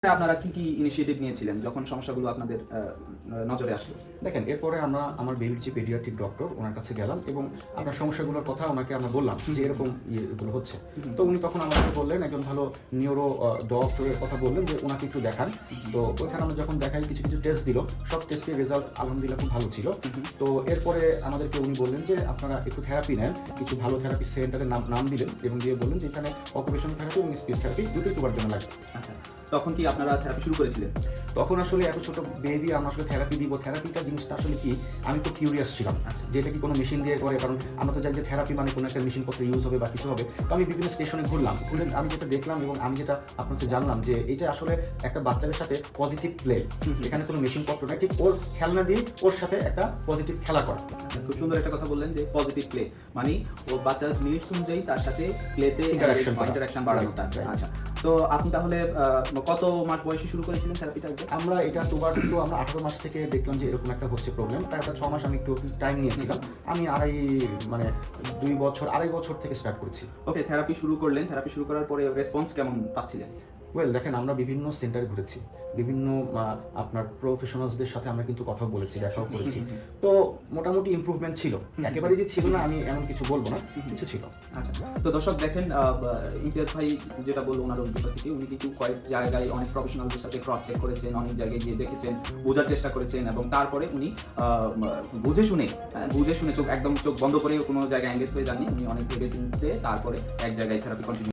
আপনারা কি ইনিশিয়েটিভ নিয়েছিলেন যখন সমস্যাগুলো আপনাদের নজরে আসলো? দেখেন, এরপরে আমরা আমার বেবির যে পেডিয়াট্রিক ডক্টর ওনার কাছে গেলাম এবং আপনার সমস্যাগুলোর কথা ওনাকে আমরা বললাম যে এরকম এগুলো হচ্ছে। তো উনি তখন আমাকে বললেন, একজন ভালো নিউরো ডক্টরের কথা বললেন যে ওনাকে একটু দেখান। তো ওইখানে আমরা যখন দেখাই, কিছু কিছু টেস্ট দিল, সব টেস্টের রেজাল্ট আলহামদুলিল্লাহ খুব ভালো ছিল। তো এরপরে আমাদেরকে উনি বললেন যে আপনারা একটু থেরাপি নেন, কিছু ভালো থেরাপি সেন্টারের নাম দিলেন এবং দিয়ে বললেন যে এখানে অকুপেশন থেরাপি এবং স্পিচ থেরাপি দুটোই তোমার জন্য লাগবে। আচ্ছা, তখন কি আপনারা থেরাপি শুরু করেছিলেন? তখন আসলে এত ছোট বেবি আমরা আসলে থেরাপি দিব, থেরাপিটা জিনিসটা আসলে কি, আমি তো কিউরিয়াস ছিলাম যে এটা কি কোনো মেশিন দিয়ে করে, কারণ আমরা তো জানি যে থেরাপি মানে কোনো একটা মেশিনপত্র ইউজ হবে বা কিছু হবে। তো আমি বিভিন্ন স্টেশনে ঘুরে আমি যেটা দেখলাম এবং আমি যেটা আপনাকে জানলাম যে এটা আসলে একটা বাচ্চাদের সাথে পজিটিভ প্লে, এখানে কোনো মেশিনপত্র নয়, ঠিক ওর খেলনা দিয়ে ওর সাথে একটা পজিটিভ খেলা করা। খুব সুন্দর একটা কথা বললেন যে পজিটিভ প্লে, মানে ও বাচ্চার নিডস অনুযায়ী তার সাথে প্লেতে ইন্টারাকশন বাড়ানো। আচ্ছা, তো আপনি তাহলে কত মাস বয়সে শুরু করেছিলেন থেরাপিটা? আমরা এটা দুবার আমরা 18 মাস থেকে দেখলাম যে এরকম একটা হচ্ছে প্রবলেম, তাই একটা 6 মাস আমি একটু টাইম নিয়েছিলাম। আমি আড়াই বছর থেকে স্টার্ট করেছি। ওকে, থেরাপি শুরু করলেন, থেরাপি শুরু করার পরে রেসপন্স কেমন পাচ্ছিলেন? দেখেন, আমরা বিভিন্ন সেন্টারে ঘুরেছি, বিভিন্ন আপনার প্রফেশনালসদের সাথে আমরা কিন্তু কথাও বলেছি, দেখাও করেছি। তো মোটামুটি ইমপ্রুভমেন্ট ছিল, একেবারে যে ছিল না আমি এমন কিছু বলবো না, কিছু ছিল। আচ্ছা, তো দর্শক দেখেন, ইমতিয়াজ ভাই যেটা বললো ওনার অভিজ্ঞতা থেকে, উনি কিন্তু কয়েক জায়গায় অনেক প্রফেশনালদের সাথে ক্রস চেক করেছেন, অনেক জায়গায় গিয়ে দেখেছেন, বোঝার চেষ্টা করেছেন এবং তারপরে উনি বুঝে শুনে চোখ বন্ধ করে কোনো জায়গায় এঙ্গেজ হয়ে যাননি। উনি অনেক ভেবে চিনতে তারপরে এক জায়গায় থেরাপি কন্টিনিউ